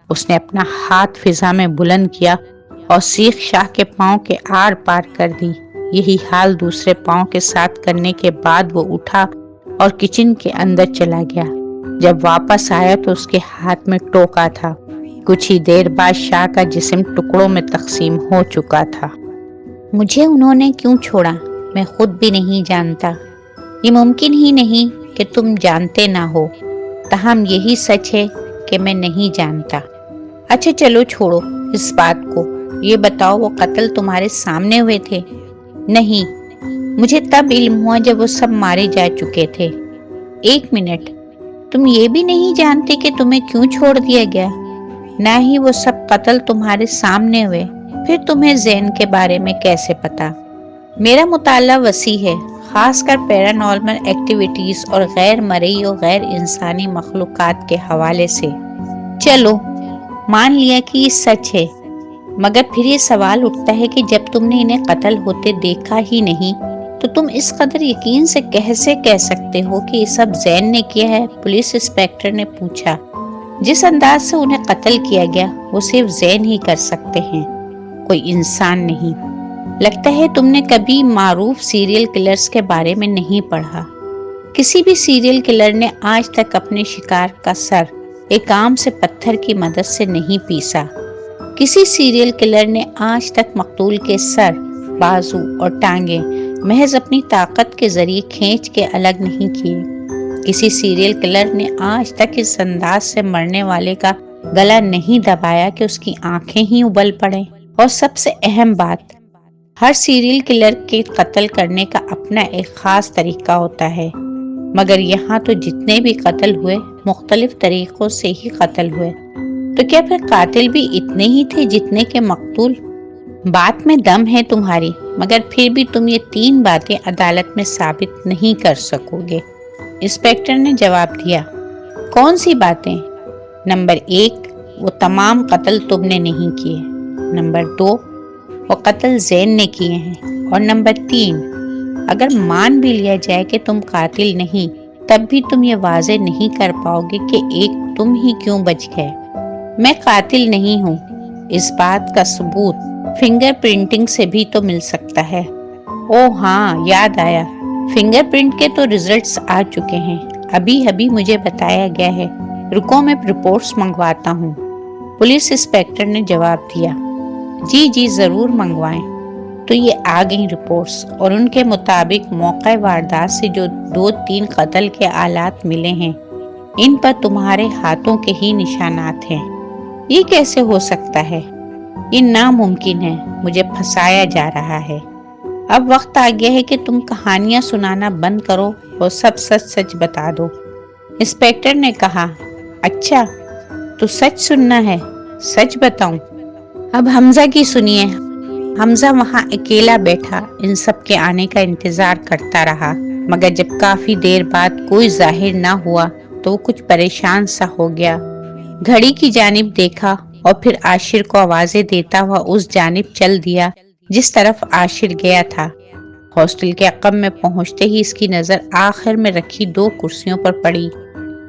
اس نے اپنا ہاتھ فضا میں بلند کیا اور سیخ شاہ کے پاؤں کے آر پار کر دی۔ یہی حال دوسرے پاؤں کے ساتھ کرنے کے بعد وہ اٹھا اور کچن کے اندر چلا گیا۔ جب واپس آیا تو اس کے ہاتھ میں ٹوکا تھا۔ کچھ ہی دیر بعد شاہ کا جسم ٹکڑوں میں تقسیم ہو چکا تھا۔ مجھے انہوں نے کیوں چھوڑا میں خود بھی نہیں جانتا۔ یہ ممکن ہی نہیں کہ تم جانتے نہ ہو، تاہم یہی سچ ہے کہ میں نہیں جانتا۔ اچھا چلو چھوڑو اس بات کو، یہ بتاؤ وہ قتل تمہارے سامنے ہوئے تھے؟ نہیں، مجھے تب علم ہوا جب وہ سب مارے جا چکے تھے۔ ایک منٹ، تم یہ بھی نہیں جانتے کہ تمہیں کیوں چھوڑ دیا گیا؟ نہ ہی وہ سب قتل تمہارے سامنے ہوئے، پھر تمہیں زین کے بارے میں کیسے پتا؟ میرا مطالعہ وسیع ہے، خاص کر پیرانارمل ایکٹیویٹیز اور غیر مرئی اور غیر انسانی مخلوقات کے حوالے سے۔ چلو مان لیا کہ یہ سچ ہے، مگر پھر یہ سوال اٹھتا ہے کہ جب تم نے انہیں قتل ہوتے دیکھا ہی نہیں تو تم اس قدر یقین سے کیسے کہہ سکتے ہو کہ یہ سب زین نے کیا ہے؟ پولیس انسپکٹر نے پوچھا۔ جس انداز سے انہیں قتل کیا گیا وہ صرف زین ہی کر سکتے ہیں، کوئی انسان نہیں۔ لگتا ہے تم نے کبھی معروف سیریل کلرز کے بارے میں نہیں پڑھا۔ کسی بھی سیریل کلر نے آج تک اپنے شکار کا سر ایک عام سے پتھر کی مدد سے نہیں پیسا۔ کسی سیریل کلر نے آج تک مقتول کے سر، بازو اور ٹانگیں محض اپنی طاقت کے ذریعے کھینچ کے الگ نہیں کیے۔ کسی سیریل کلر نے آج تک اس انداز سے مرنے والے کا گلا نہیں دبایا کہ اس کی آنکھیں ہی ابل پڑیں۔ اور سب سے اہم بات، ہر سیریل کلر کے قتل کرنے کا اپنا ایک خاص طریقہ ہوتا ہے، مگر یہاں تو جتنے بھی قتل ہوئے مختلف طریقوں سے ہی قتل ہوئے۔ تو کیا پھر قاتل بھی اتنے ہی تھے جتنے کے مقتول؟ بات میں دم ہے تمہاری، مگر پھر بھی تم یہ 3 باتیں عدالت میں ثابت نہیں کر سکو گے، انسپکٹر نے جواب دیا۔ کون سی باتیں؟ نمبر 1، وہ تمام قتل تم نے نہیں کیے۔ نمبر 2، وہ قتل زین نے کیے ہیں۔ اور نمبر 3، اگر مان بھی لیا جائے کہ تم قاتل نہیں، تب بھی تم یہ واضح نہیں کر پاؤ گے کہ ایک تم ہی کیوں بچ گئے۔ میں قاتل نہیں ہوں، اس بات کا ثبوت فنگر پرنٹنگ سے بھی تو مل سکتا ہے۔ اوہ ہاں، یاد آیا، فنگر پرنٹ کے تو ریزلٹس آ چکے ہیں، ابھی مجھے بتایا گیا ہے۔ رکو میں رپورٹس منگواتا ہوں، پولیس انسپکٹر نے جواب دیا۔ جی ضرور منگوائیں۔ تو یہ آ گئیں رپورٹس، اور ان کے مطابق موقع واردات سے جو 2-3 قتل کے آلات ملے ہیں، ان پر تمہارے ہاتھوں کے ہی نشانات ہیں۔ یہ کیسے ہو سکتا ہے؟ یہ ناممکن ہے، مجھے پھنسایا جا رہا ہے۔ اب وقت آ گیا ہے کہ تم کہانیاں سنانا بند کرو اور سب سچ بتا دو، انسپکٹر نے کہا۔ اچھا تو سچ سننا ہے، سچ بتاؤں؟ اب حمزہ کی سنیے۔ حمزہ وہاں اکیلا بیٹھا ان سب کے آنے کا انتظار کرتا رہا، مگر جب کافی دیر بعد کوئی ظاہر نہ ہوا تو وہ کچھ پریشان سا ہو گیا۔ گھڑی کی جانب دیکھا اور پھر عاشر کو آوازیں دیتا ہوا اس جانب چل دیا جس طرف عاشر گیا تھا۔ ہاسٹل کے عقب میں پہنچتے ہی اس کی نظر آخر میں رکھی 2 کرسیوں پر پڑی۔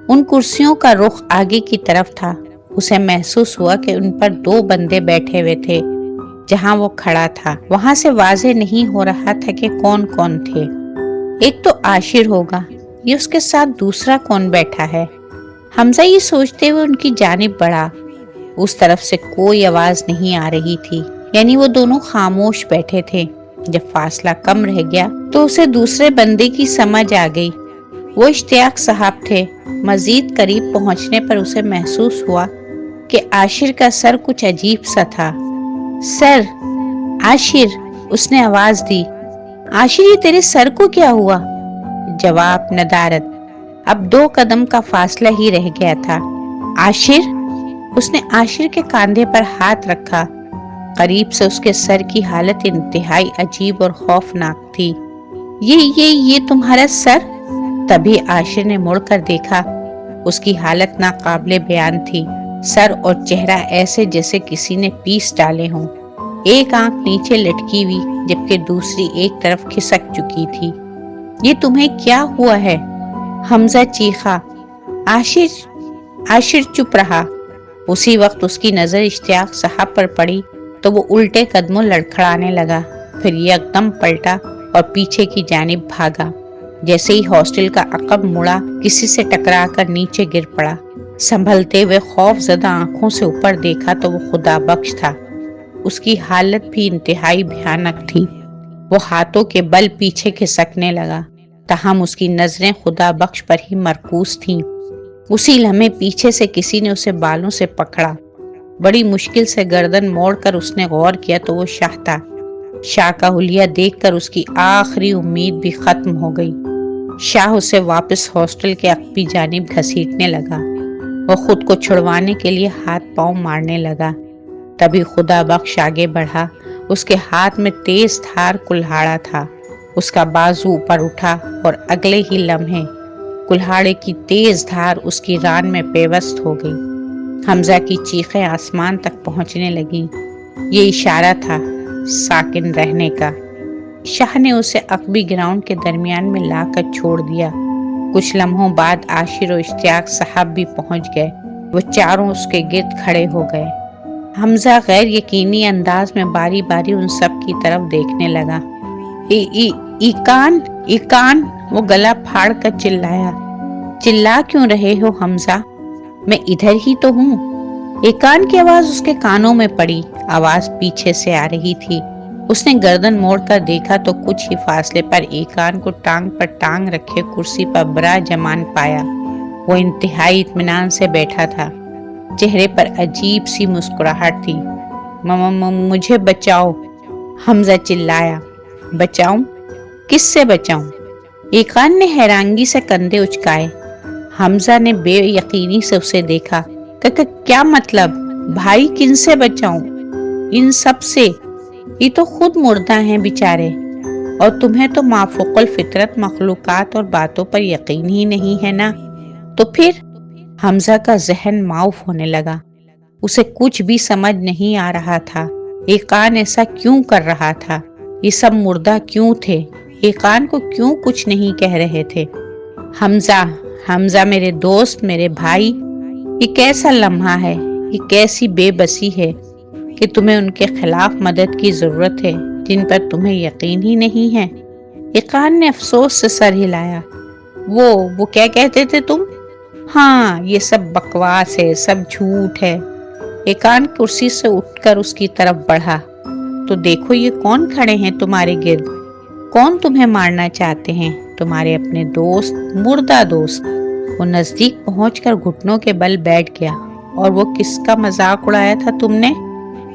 ان کرسیوں کا رخ آگے کی طرف تھا۔ اسے محسوس ہوا کہ ان پر 2 بندے بیٹھے ہوئے تھے۔ جہاں وہ کھڑا تھا وہاں سے واضح نہیں ہو رہا تھا کہ کون کون تھے۔ ایک تو عاشر ہوگا، یہ اس کے ساتھ دوسرا کون بیٹھا ہے؟ حمزہ یہ سوچتے ہوئے ان کی جانب بڑھا۔ اس طرف سے کوئی آواز نہیں آ رہی تھی، یعنی وہ دونوں خاموش بیٹھے تھے۔ جب فاصلہ کم رہ گیا تو اسے دوسرے بندے کی سمجھ آ گئی، وہ اشتیاق صاحب تھے۔ مزید قریب پہنچنے پر اسے محسوس ہوا کہ عاشر کا سر کچھ عجیب سا تھا۔ سر، عاشر، اس نے آواز دی۔ عاشر، یہ تیرے سر کو کیا ہوا؟ جواب ندارت۔ اب 2 قدم کا فاصلہ ہی رہ گیا تھا۔ عاشر، اس نے عاشر کے کاندھے پر ہاتھ رکھا۔ قریب سے اس کے سر کی حالت انتہائی عجیب اور خوفناک تھی۔ یہ تمہارا سر؟ تبھی عاشر نے مڑ کر دیکھا۔ اس کی حالت ناقابل بیان تھی۔ سر اور چہرہ ایسے جیسے کسی نے پیس ڈالے ہوں۔ ایک آنکھ نیچے لٹکی ہوئی جبکہ دوسری ایک طرف کھسک چکی تھی۔ یہ تمہیں کیا ہوا ہے؟ حمزہ چیخا۔ عاشر چپ رہا۔ اسی وقت اس کی نظر اشتیاق صاحب پر پڑی تو وہ الٹے قدموں لڑکھڑانے لگا، پھر ایک دم پلٹا اور پیچھے کی جانب بھاگا۔ جیسے ہی ہاسٹل کا عقب مڑا، کسی سے ٹکرا کر نیچے گر پڑا۔ سنبھلتے ہوئے خوف زدہ آنکھوں سے اوپر دیکھا تو وہ خدا بخش تھا۔ اس کی حالت بھی انتہائی بھیانک تھی۔ وہ ہاتھوں کے بل پیچھے کھسکنے لگا، تاہم اس کی نظریں خدا بخش پر ہی مرکوز تھیں۔ اسی لمحے پیچھے سے کسی نے اسے بالوں سے پکڑا۔ بڑی مشکل سے گردن موڑ کر اس نے غور کیا تو وہ شاہ تھا۔ شاہ کا حلیہ دیکھ کر اس کی آخری امید بھی ختم ہو گئی۔ شاہ اسے واپس ہاسٹل کے عقبی جانب گھسیٹنے لگا۔ وہ خود کو چھڑوانے کے لیے ہاتھ پاؤں مارنے لگا۔ تبھی خدا بخش آگے بڑھا۔ اس کے ہاتھ میں تیز دھار کلہاڑا تھا۔ اس کا بازو اوپر اٹھا اور اگلے ہی لمحے کلہاڑے کی تیز دھار اس کی ران میں پیوست ہو گئی۔ حمزہ کی چیخیں آسمان تک پہنچنے لگیں۔ یہ اشارہ تھا ساکن رہنے کا۔ شاہ نے اسے عقبی گراؤنڈ کے درمیان میں لا کر چھوڑ دیا۔ کچھ لمحوں بعد عاشر و اشتیاق صاحب بھی پہنچ گئے۔ وہ چاروں اس کے گرد کھڑے ہو گئے۔ حمزہ غیر یقینی انداز میں باری باری ان سب کی طرف دیکھنے لگا۔ ایکان، وہ گلا پھاڑ کر چلایا۔ چلا کیوں رہے ہو حمزہ؟ میں ادھر ہی تو ہوں۔ ایکان کی آواز اس کے کانوں میں پڑی۔ آواز پیچھے سے آ رہی تھی۔ اس نے گردن موڑ کر دیکھا تو کچھ ہی فاصلے پر ایکان کو ٹانگ پر ٹانگ رکھے کرسی پر براجمان پایا۔ وہ انتہائی اطمینان سے بیٹھا تھا۔ چہرے پر عجیب سی مسکراہٹ تھی۔ مجھے بچاؤ، حمزہ چلایا۔ بچاؤں؟ کس سے بچاؤں؟ ایکان نے حیرانگی سے کندھے اچکائے۔ حمزہ نے بے یقینی سے اسے دیکھا۔ کیا مطلب؟ بھائی کن سے بچاؤں؟ ان سب سے؟ یہ تو خود مردہ ہیں بیچارے، اور تمہیں تو مافوق الفطرت مخلوقات اور باتوں پر یقین ہی نہیں ہے نا؟ تو پھر؟ حمزہ کا ذہن معاف ہونے لگا۔ اسے کچھ بھی سمجھ نہیں آ رہا تھا۔ ایکان ایسا کیوں کر رہا تھا؟ یہ سب مردہ کیوں تھے؟ ایکان کو کیوں کچھ نہیں کہہ رہے تھے؟ حمزہ میرے دوست، میرے بھائی، یہ کیسا لمحہ ہے، یہ کیسی بے بسی ہے کہ تمہیں ان کے خلاف مدد کی ضرورت ہے جن پر تمہیں یقین ہی نہیں ہے۔ ایکان نے افسوس سے سر ہلایا۔ وہ کیا کہتے تھے تم؟ ہاں، یہ سب بکواس ہے، سب جھوٹ ہے۔ ایکان کرسی سے اٹھ کر اس کی طرف بڑھا۔ تو دیکھو یہ کون کھڑے ہیں تمہارے گرد؟ کون تمہیں مارنا چاہتے ہیں؟ تمہارے اپنے دوست، مردہ دوست۔ وہ نزدیک پہنچ کر گھٹنوں کے بل بیٹھ گیا۔ اور وہ کس کا مذاق اڑایا تھا تم نے؟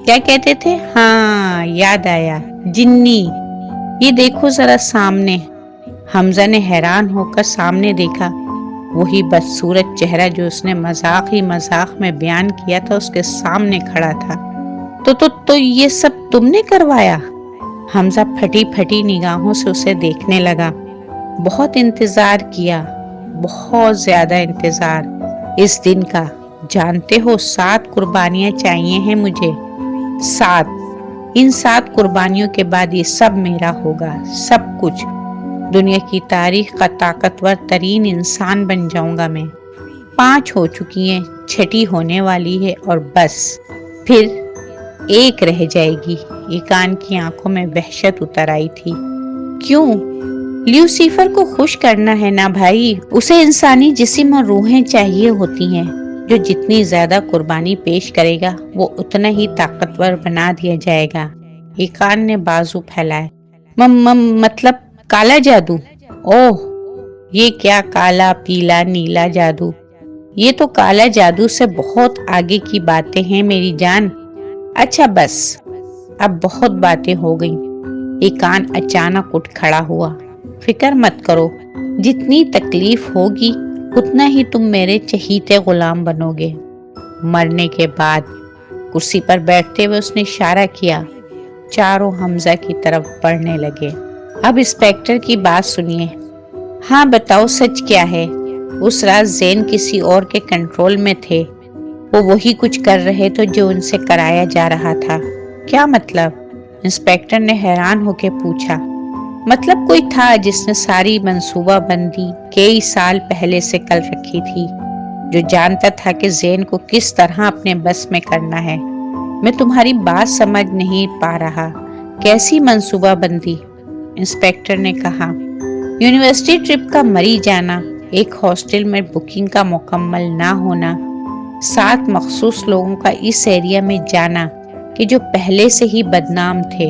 کیا کہتے تھے؟ ہاں، یاد آیا، جنی۔ یہ دیکھو ذرا سامنے۔ حمزہ نے حیران ہو کر سامنے دیکھا۔ وہی بدصورت چہرہ جو اس نے مذاق ہی مذاق میں بیان کیا تھا اس کے سامنے کھڑا تھا۔ تو یہ سب تم نے کروایا؟ حمزہ پھٹی پھٹی نگاہوں سے اسے دیکھنے لگا۔ بہت انتظار کیا، بہت زیادہ انتظار اس دن کا۔ جانتے ہو 7 قربانیاں چاہیے ہیں مجھے، 7۔ ان 7 قربانیوں کے بعد یہ سب میرا ہوگا، سب کچھ۔ دنیا کی تاریخ کا طاقتور ترین انسان بن جاؤں گا میں۔ 5 ہو چکی ہیں، 6 ہونے والی ہے، اور بس پھر 1 رہ جائے گی۔ ایکان کی آنکھوں میں وحشت اتر آئی تھی۔ کیوں؟ لیوسیفر کو خوش کرنا ہے نا بھائی۔ اسے انسانی جسم اور روحیں چاہیے ہوتی ہیں۔ جو جتنی زیادہ قربانی پیش کرے گا وہ اتنا ہی طاقتور بنا دیا جائے گا۔ ایکان نے بازو پھیلائے۔ مطلب کالا جادو؟ اوہ، یہ کیا کالا، پیلا، نیلا جادو؟ یہ تو کالا جادو سے بہت آگے کی باتیں ہیں میری جان۔ اچھا بس، اب بہت باتیں ہو گئیں۔ ایکان اچانک اٹھ کھڑا ہوا۔ فکر مت کرو، جتنی تکلیف ہوگی اتنا ہی تم میرے چہیتے غلام بنو گے مرنے کے بعد۔ کرسی پر بیٹھتے ہوئے اس نے اشارہ کیا۔ چاروں حمزہ کی طرف بڑھنے لگے۔ اب انسپیکٹر کی بات سنیے۔ ہاں بتاؤ، سچ کیا ہے؟ اس رات زین کسی اور کے کنٹرول میں تھے۔ وہ وہی کچھ کر رہے تھے جو ان سے کرایا جا رہا تھا۔ کیا مطلب؟ انسپیکٹر نے حیران ہو کے پوچھا۔ مطلب کوئی تھا جس نے ساری منصوبہ بندی کئی سال پہلے سے کر رکھی تھی۔ جو جانتا تھا کہ زین کو کس طرح اپنے بس میں کرنا ہے۔ میں تمہاری بات سمجھ نہیں پا رہا، کیسی منصوبہ بندی؟ انسپیکٹر نے کہا۔ یونیورسٹی ٹرپ کا مری جانا، ایک ہاسٹل میں بکنگ کا مکمل نہ ہونا، 7 مخصوص لوگوں کا اس ایریا میں جانا کہ جو پہلے سے ہی بدنام تھے،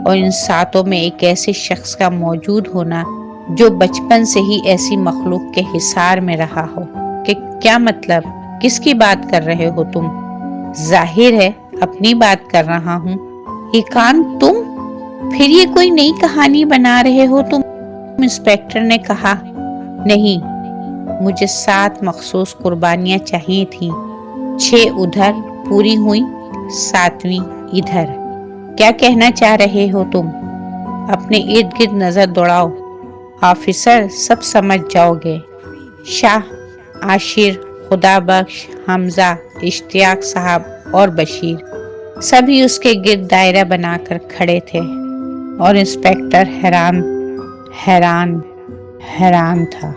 اور ان 7 میں ایک ایسے شخص کا موجود ہونا جو بچپن سے ہی ایسی مخلوق کے حصار میں رہا ہو۔ کہ کیا مطلب؟ کس کی بات کر رہے ہو تم؟ ظاہر ہے اپنی بات کر رہا ہوں۔ ایکان تم؟ پھر یہ کوئی نئی کہانی بنا رہے ہو تم؟ انسپیکٹر نے کہا۔ نہیں، مجھے 7 مخصوص قربانیاں چاہیے تھیں، 6 ادھر پوری ہوئیں، 7ویں ادھر۔ کیا کہنا چاہ رہے ہو تم؟ اپنے ارد گرد نظر دوڑاؤ آفیسر، سب سمجھ جاؤ گے۔ شاہ، عاشر، خدا بخش، حمزہ، اشتیاق صاحب اور بشیر سبھی اس کے گرد دائرہ بنا کر کھڑے تھے، اور انسپیکٹر حیران تھا۔